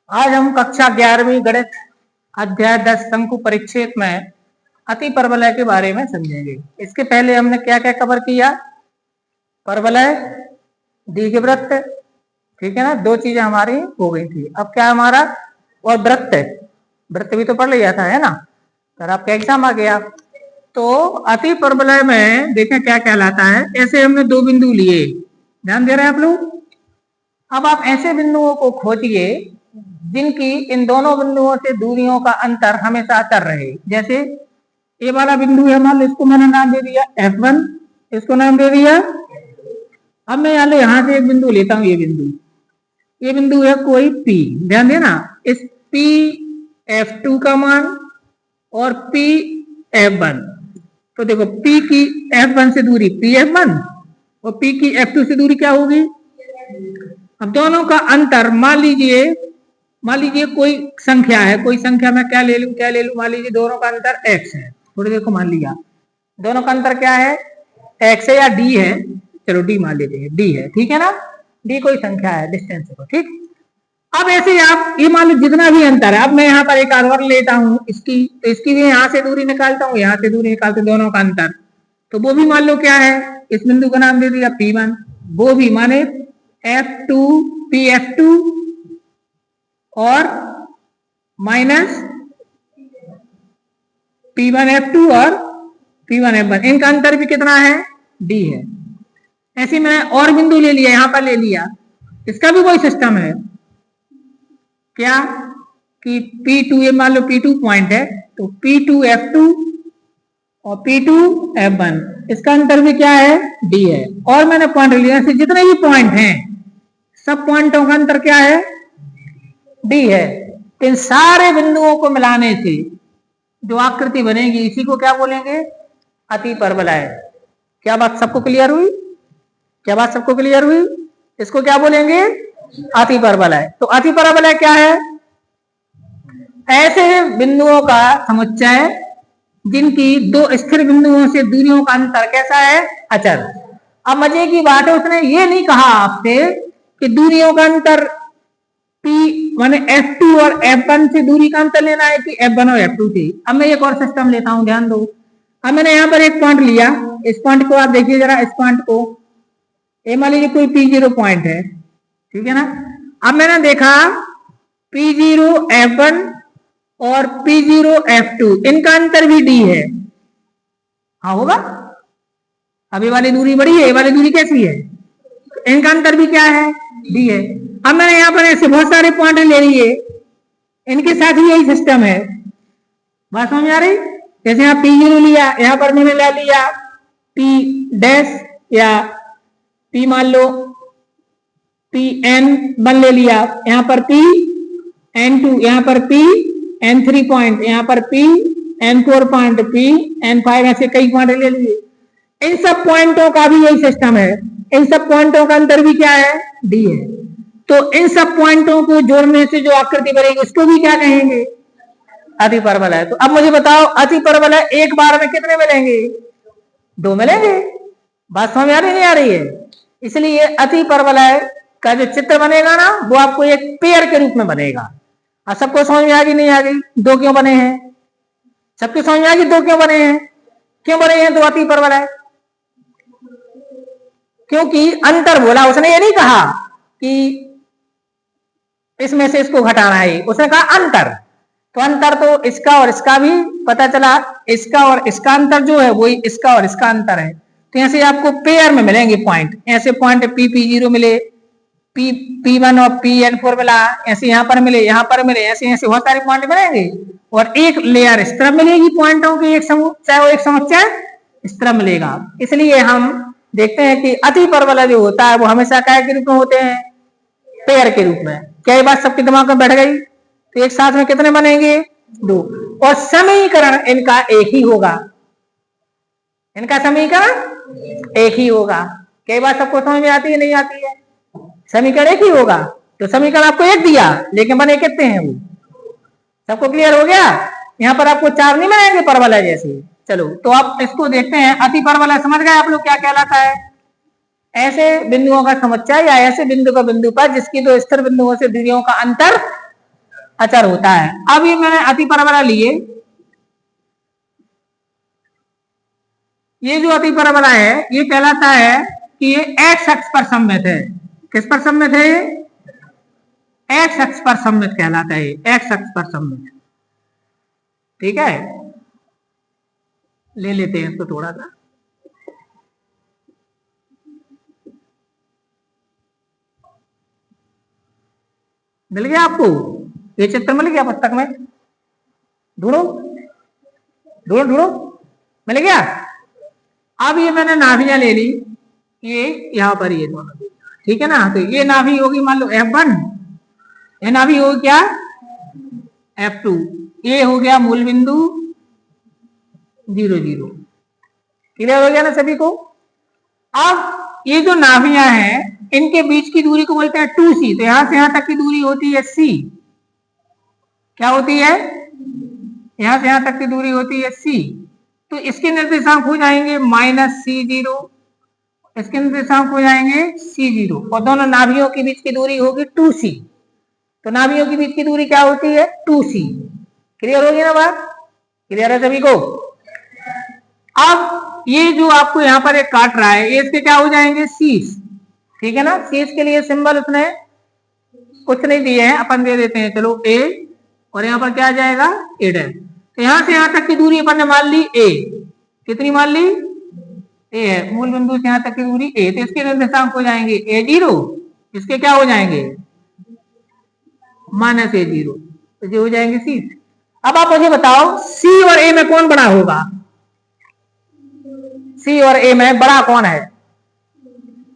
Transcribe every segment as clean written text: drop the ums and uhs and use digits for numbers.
आज हम कक्षा 11वीं गणित अध्याय 10 शंकु परिच्छेद में अति परवलय के बारे में समझेंगे। इसके पहले हमने क्या क्या कवर किया? परवलय, दीर्घवृत्त, ठीक है ना, दो चीजें हमारी हो गई थी। अब क्या हमारा और वृत्त, वृत्त भी तो पढ़ लिया था, है ना, सर आपका एग्जाम आ गया। तो अति परवलय में देखें क्या कहलाता है। ऐसे हमने दो बिंदु लिए, ध्यान दे रहे हैं आप लोग। अब आप ऐसे बिंदुओं को खोजिए जिनकी इन दोनों बिंदुओं से दूरियों का अंतर हमेशा अचर रहे। जैसे ये वाला बिंदु है, मान लो इसको मैंने नाम दे दिया F1, इसको नाम दे दिया। अब मैं यहां से एक बिंदु लेता हूं, ये बिंदु है कोई P, ध्यान देना। इस P F2 का मान और P F1, तो देखो P की F1 से दूरी P F1 और P की F2 से दूरी क्या होगी? अब दोनों का अंतर मान लीजिए कोई संख्या है, कोई संख्या में क्या ले लूं, मान लीजिए दोनों का अंतर x है। थोड़ी देखो मान लिया दोनों का अंतर क्या है, x है या d है, चलो d मान लेते हैं, d है, ठीक है ना, d कोई संख्या है, डिस्टेंस है, ठीक। अब ऐसे आप ये मान लो जितना भी अंतर है, अब मैं यहाँ पर एक आधार लेता हूँ इसकी, तो इसकी भी यहाँ से दूरी निकालता हूँ, यहाँ से दूरी निकालते दोनों का अंतर, तो वो भी मान लो क्या है, इस बिंदु का नाम दे दिया P1, वो भी माने F2 PF2 और माइनस P1 F2 और P1 F1, इनका अंतर भी कितना है, D है। ऐसे मैंने और बिंदु ले लिया, यहां पर ले लिया, इसका भी वही सिस्टम है, क्या कि P2, ये मान लो P2 पॉइंट है, तो P2 F2 और P2 F1, इसका अंतर भी क्या है, D है। और मैंने पॉइंट लिया, जितने भी पॉइंट हैं सब पॉइंटों का अंतर क्या है, D है। इन सारे बिंदुओं को मिलाने से जो आकृति बनेगी इसी को क्या बोलेंगे, अति परवलय। क्या बात सबको क्लियर हुई? क्या बात सबको क्लियर हुई? इसको क्या बोलेंगे, अति परवलय। तो अति परवलय क्या है, ऐसे बिंदुओं का समुच्चय जिनकी दो स्थिर बिंदुओं से दूरियों का अंतर कैसा है, अचर। अब मजे की बात है, उसने ये नहीं कहा आपसे कि दूरियों का अंतर P माने F2 और F1 से दूरी का अंतर लेना है कि F1 और F2 से। अब मैं एक और सिस्टम लेता हूं, ध्यान दो। अब मैंने यहाँ पर एक पॉइंट लिया, इस पॉइंट को आप देखिए जरा, इस पॉइंट को, ये मान लीजिए कोई P0 पॉइंट है, ठीक है ना। अब मैंने देखा P0 F1 और P0 F2, इनका अंतर भी D है, हाँ होगा। अब ये वाली दूरी बड़ी है, ये वाली दूरी कैसी है, इनका अंतर भी क्या है, D है। अब मैंने यहाँ पर ऐसे बहुत सारे पॉइंट ले लिए, इनके साथ भी यही सिस्टम है, बात समझ आ रही। जैसे यहाँ P0 लिया, यहाँ पर मैंने ले लिया P डैश या P मान लो PN1 ले लिया, यहाँ पर PN2, यहाँ पर PN3 पॉइंट, यहाँ पर PN4 पॉइंट, PN5, ऐसे कई पॉइंट ले लिए। इन सब पॉइंटों का भी यही सिस्टम है, इन सब पॉइंटों का अंतर भी क्या है, D है। तो इन सब पॉइंटों को जोड़ने से जो आकृति बनेगी उसको भी क्या कहेंगे, अति परवलय। तो अब मुझे बताओ अति परवलय एक बार में कितने मिलेंगे, दो मिलेंगे। बात समझ आ रही नहीं आ रही है? इसलिए अति परवलय का जो चित्र बनेगा ना, वो आपको एक पेयर के रूप में बनेगा। और सबको समझ में आ गई नहीं आ गई, दो क्यों बने हैं, सबको समझ में आ गई दो क्यों बने हैं, क्यों बने हैं दो अति परवलय, क्योंकि अंतर बोला उसने, ये नहीं कहा कि इसमें से इसको घटाना है, उसने कहा अंतर। तो अंतर तो इसका और इसका भी पता चला, इसका और इसका अंतर जो है वही इसका और इसका अंतर है। तो ऐसे आपको पेयर में मिलेंगे पॉइंट, ऐसे पॉइंट P0 मिले, P1 और PN4 मिला, ऐसे यहाँ पर मिले, यहाँ पर मिले, ऐसे ऐसे बहुत सारे पॉइंट मिलेंगे। और एक लेयर इस तरह मिलेगी पॉइंटों की, एक चाहे वो एक समुच्चय इस तरह मिलेगा। इसलिए हम देखते हैं कि अति परवलय जो होता है वो हमेशा क्या के रूप में होते हैं, पेयर के रूप में। क्या ये बात सबके दिमाग में बैठ गई? तो एक साथ में कितने बनेंगे, दो। और समीकरण इनका एक ही होगा, इनका समीकरण एक ही होगा। क्या बात सबको समझ में आती है नहीं आती है? समीकरण एक ही होगा। तो समीकरण आपको एक दिया लेकिन बने कितने हैं, वो सबको क्लियर हो गया। यहाँ पर आपको चार नहीं मिलेंगे परवलय जैसे। चलो तो आप इसको देखते हैं, अति परवलय समझ गए आप लोग क्या कहलाता है, ऐसे बिंदुओं का समुच्चय या ऐसे बिंदु का बिंदु पर जिसकी दो स्थिर बिंदुओं से दूरियों का अंतर अचर होता है। अब ये मैंने अति परवलय लिए, ये जो अति परवलय है ये कहलाता है कि ये एक्स अक्ष पर सममित है। किस पर सममित है? ये एक्स अक्ष पर सममित कहलाता है, एक्स अक्ष पर सममित। ठीक है, ले लेते हैं इसको थोड़ा सा। मिल गया आपको? ये चित्र मिल गया पुस्तक में? ढूंढो ढूंढो ढूंढो, मिल गया? अब ये मैंने नाभियां ले ली, ये यहां पर ये दोनों, ठीक है ना। तो ये नाभि होगी मान लो F1, ये नाभि होगी क्या? F2। ये हो गया मूल बिंदु 0 0। क्लियर हो गया ना सभी को? अब ये जो नाभियां हैं इनके बीच की दूरी को बोलते हैं 2C। तो यहां से यहां तक की दूरी होती है C। क्या होती है? यहां से यहां तक की दूरी होती है C। तो इसके निर्देशांक हो जाएंगे -C0, इसके निर्देशांक हो जाएंगे C0, और दोनों नाभियों के बीच की दूरी होगी 2C। तो नाभियों के बीच की दूरी क्या होती है? 2C। क्लियर होगी ना बात? क्लियर है सभी को? अब ये जो आपको यहाँ पर एक काट रहा है, ये इसके क्या हो जाएंगे? शीश। ठीक है ना। शीश के लिए सिंबल उसने कुछ नहीं दिए हैं, अपन दे देते हैं चलो A, और यहाँ पर क्या आ जाएगा? A dash. तो यहां से यहां तक की दूरी अपन ने मान ली A। कितनी मान ली? A है। मूल बिंदु से यहां तक की दूरी A। तो इसके निर्देशांक हो जाएंगे A0, इसके क्या हो जाएंगे? -A0। तो ये हो जाएंगे शीश। अब आप मुझे बताओ C और A में कौन बड़ा होगा? C और A में बड़ा कौन है?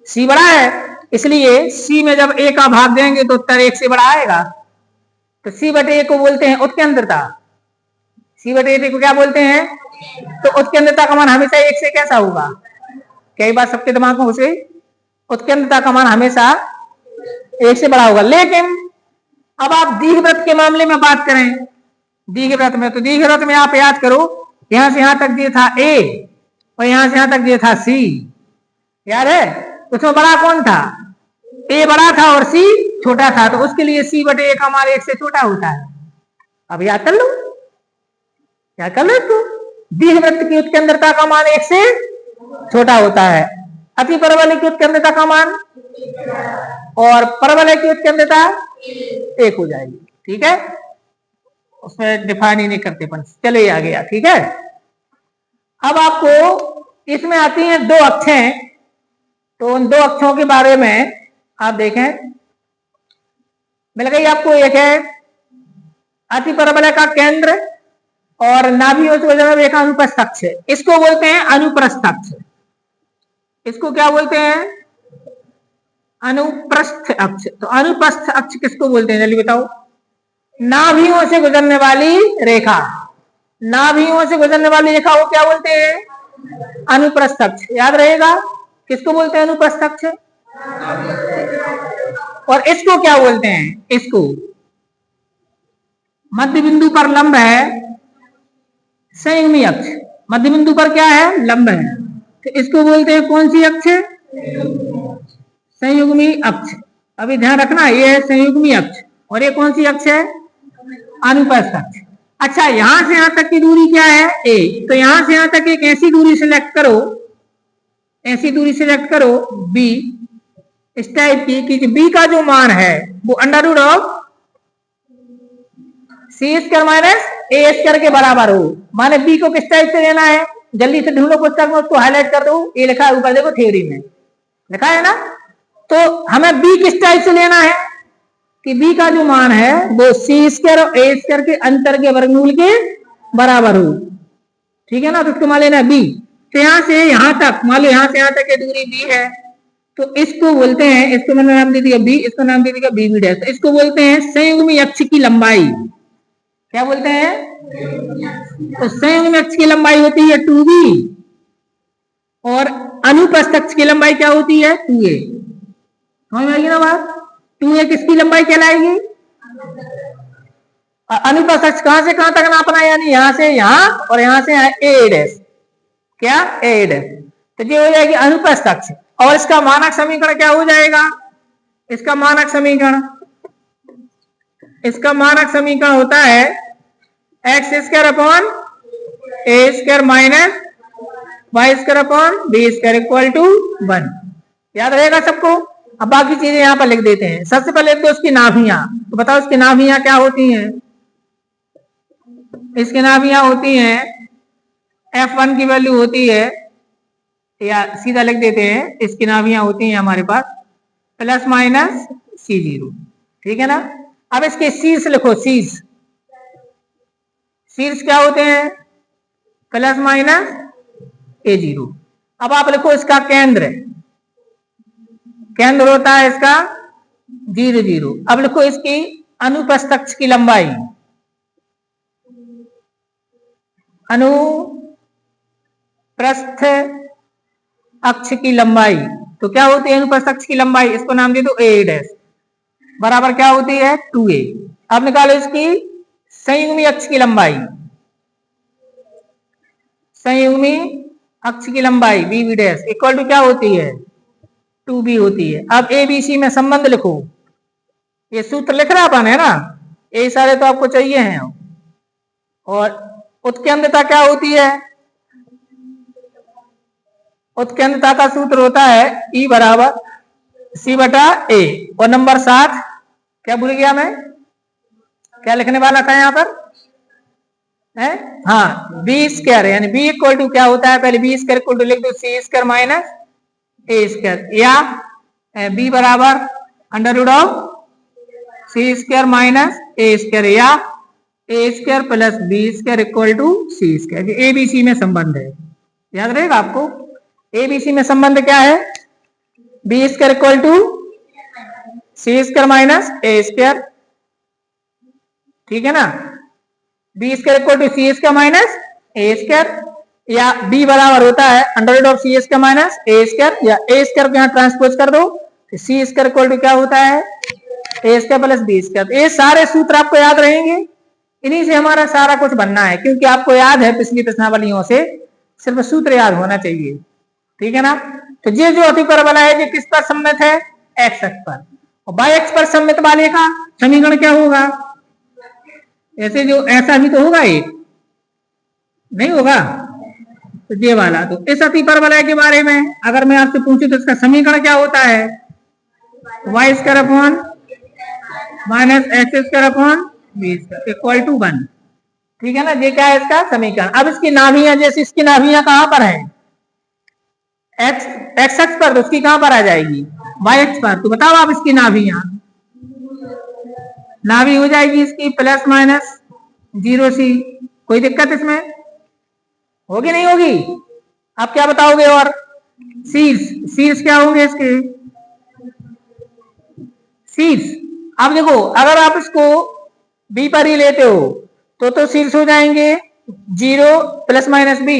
C बड़ा है, इसलिए C में जब A का भाग देंगे तो उत्तर 1 से बड़ा आएगा। तो C बटे A को बोलते हैं उत्केंद्रता। C बटे A को क्या बोलते हैं? तो उत्केंद्रता का मान हमेशा 1 से कैसा होगा? कई बार सबके दिमाग में उसे उत्केंद्रता का मान हमेशा 1 से बड़ा होगा। लेकिन अब आप दीर्घवृत्त के मामले में बात करें, दीर्घवृत्त में, तो दीर्घवृत्त में आप याद करो, यहां से यहां तक दिया था A और यहां से यहां तक दिया था C। याद है? उसमें बड़ा कौन था? A बड़ा था और C छोटा था। तो उसके लिए C बटे A का मान 1 से छोटा होता है। अब याद कर लो, याद कर लो इसको। दीर्घवृत्त की उत्केंद्रता का मान 1 से छोटा होता है, अति परवलय की उत्केंद्रता का मान, और परवलय की उत्केंद्रता 1 हो जाएगी। ठीक है, उसमें डिफाइन ही नहीं करते अपन, चले आ गया। ठीक है, अब आपको इसमें आती हैं 2 अक्षें। तो उन 2 अक्षों के बारे में आप देखें, मिल गई आपको। एक है अति परवलय का केंद्र और नाभियों से गुजरने एक अनुप्रस्थ अक्ष, इसको बोलते हैं अनुप्रस्थ अक्ष। इसको क्या बोलते हैं? अनुप्रस्थ अक्ष। तो अनुप्रस्थ अक्ष किसको बोलते हैं जल्दी बताओ? नाभियों से गुजरने वाली रेखा, नाभियों से गुजरने वाली रेखा को क्या बोलते हैं? अनुप्रस्थ अक्ष। याद रहेगा, किसको बोलते हैं अनुप्रस्थ अक्ष? और इसको क्या बोलते हैं? इसको मध्य बिंदु पर लंब है संयुग्मी अक्ष। मध्य बिंदु पर क्या है? लंब है। तो इसको बोलते हैं कौन सी अक्ष? संयुग्मी अक्ष। अभी ध्यान रखना, ये है संयुग्मी अक्ष और ये कौन सी अक्ष है? अनुप्रस्थ अक्ष। अच्छा, यहां से यहां तक की दूरी क्या है? A। तो यहां से यहां तक एक ऐसी दूरी सिलेक्ट करो, ऐसी दूरी सिलेक्ट करो B, इस टाइप की कि B का जो मान है वो under root of C² minus A² के बराबर हो। माने B को किस टाइप से लेना है? जल्दी से ढूंढो पुस्तक में, उसको हाईलाइट कर दो। ये लिखा है ऊपर देखो, थ्योरी में लिखा है ना। तो हमें B किस टाइप से लेना है कि B का जो मान है वो C² और A² के अंतर के वर्गमूल के बराबर हो। ठीक है ना। तो उसको मान लेना B। तो यहां से यहां तक, मान लो यहां से यहां तक की दूरी B है, तो इसको बोलते हैं, इसको मैंने नाम दे दिया B, इसको नाम दे दिया BB डैश। तो इसको बोलते हैं संयुग्मी अक्ष की लंबाई। क्या बोलते हैं? तो संयुग्मी अक्ष की लंबाई होती है 2B और अनुप्रस्थ अक्ष की लंबाई क्या होती है? 2A। समझ में आएगी ना बात? 2A किसकी लंबाई कहलाएगी? अनुप्रस्थ अक्ष कहां से कहां तक नापना है? यानी यहां से यहां और यहां से यहां A डैश। क्या? A dash. तो ये हो जाएगी अनुप्रस्थ अक्ष। और इसका मानक समीकरण क्या हो जाएगा? इसका मानक समीकरण इसका मानक समीकरण होता है X square upon A square minus Y square upon B square equal to 1। याद रहेगा सबको। अब बाकी चीजें यहाँ पर लिख देते हैं। सबसे पहले तो उसकी नाभियां, तो बताओ इसकी नाभियां क्या होती हैं। इसकी नाभियां होती हैं F1 की वैल्यू होती है, या सीधा लिख देते हैं, इसकी नाभियां होती हैं हमारे पास प्लस माइनस C0। ठीक है ना। अब इसके शीर्ष लिखो, शीर्ष। शीर्ष क्या होते हैं, प्लस माइनस A0। अब आप लिखो इसका केंद्र, केंद्र होता है इसका 0 0। अब लिखो इसकी अनुप्रस्थ अक्ष की लंबाई, अनुप्रस्थ अक्ष की लंबाई, तो क्या होती है अनुप्रस्थ अक्ष की लंबाई, इसको नाम दे दो A' बराबर क्या होती है 2a। अब निकालो इसकी संयुग्मी अक्ष की लंबाई, संयुग्मी अक्ष की लंबाई BB' इक्वल टू क्या होती है 2b होती है। अब ABC में संबंध लिखो, ये सूत्र लिख रहा अपन है ना, ये सारे तो आपको चाहिए हैं। और उत्केंद्रता क्या होती है, उत्केंद्रता का सूत्र होता है E बराबर C/A। और नंबर 7 क्या भूल गया मैं, क्या लिखने वाला था यहाँ पर है, हाँ B स्क्वायर, यानी B इक्वल टू क्या होता है, पहले B स्क्वायर इक्वल टू लिख दो C square minus A square, या B बराबर under root of C square minus A square, या A square plus B square equal to C square. ABC में संबंध है, याद रहेगा आपको। ABC में संबंध क्या है, B square equal to C square minus A square. ठीक है ना। B square equal to C square minus A square, या B बराबर होता है under root of C square minus A square, या A स्क्वायर को यहाँ ट्रांसपोज कर दो, C स्क्वायर इक्वल टू क्या होता है A square plus B square. ये सारे सूत्र आपको याद रहेंगे, इन्हीं से हमारा सारा कुछ बनना है, क्योंकि आपको याद है पिछली प्रश्नावलियों से, सिर्फ सूत्र याद होना चाहिए। ठीक है ना। तो ये जो अतिपरवलय है ये किस पर सम्मित है, एक्स अक्ष पर, और वाई अक्ष पर सम्मित वाले का समीकरण क्या होगा, ऐसे जो ऐसा भी तो होगा, एक नहीं होगा, तो ये वाला। तो इस अतिपरवलय के बारे में अगर मैं आपसे पूछूं तो इसका समीकरण क्या होता है, Y square upon minus X square upon B square equal to 1। ठीक है ना। ये क्या है इसका समीकरण। अब इसकी नाभियां, जैसे इसकी नाभियां कहां पर है, एक्स अक्ष पर, तो उसकी कहां पर आ जाएगी वाई अक्ष पर। तो बताओ आप इसकी नाभियां, नाभि हो जाएगी इसकी प्लस माइनस 0C। कोई दिक्कत इसमें होगी नहीं होगी, आप क्या बताओगे। और शीर्ष, शीर्ष क्या होंगे इसके शीर्ष। अब देखो अगर आप इसको B पर ही लेते हो तो शीर्ष हो जाएंगे 0 प्लस माइनस B।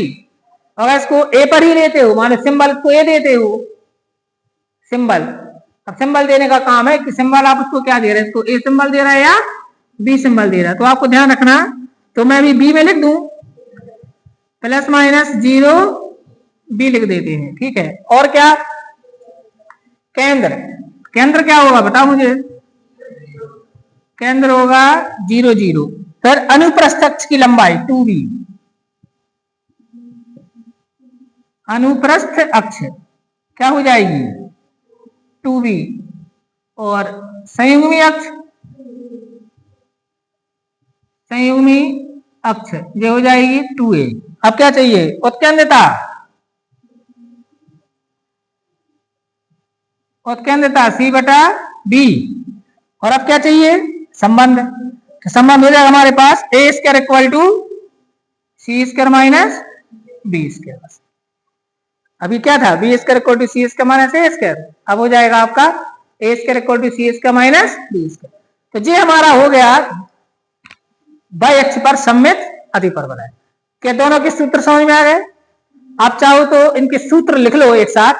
अगर इसको A पर ही लेते हो, मान लो सिंबल को A देते हो, सिंबल, अब सिंबल देने का काम है कि सिंबल आप उसको क्या दे रहे हैं, इसको A सिंबल दे रहा है या B सिंबल दे रहा है। तो आपको ध्यान रखना, तो मैं भी B में लिख दूं प्लस माइनस 0 B लिख देते हैं। ठीक है। और क्या केंद्र, केंद्र क्या होगा बताओ मुझे, केंद्र होगा 0 0। फिर अनुप्रस्थ अक्ष की लंबाई 2b, अनुप्रस्थ अक्ष क्या हो जाएगी 2b, और संयुग्मी अक्ष, संयुग्मी अक्ष ये हो जाएगी 2a। अब क्या चाहिए, उत्केंद्रता, उत्केंद्रता C/B। और अब क्या चाहिए संबंध, तो संबंध हो जाएगा हमारे पास A square equal to C square minus B square. अभी क्या था B square equal to C square minus A square, अब हो जाएगा आपका A square equal to C square minus B square. तो ये हमारा हो गया वाई अक्ष पर सम्मित अतिपरवलय। क्या दोनों के सूत्र समझ में आ गए। आप चाहो तो इनके सूत्र लिख लो एक साथ,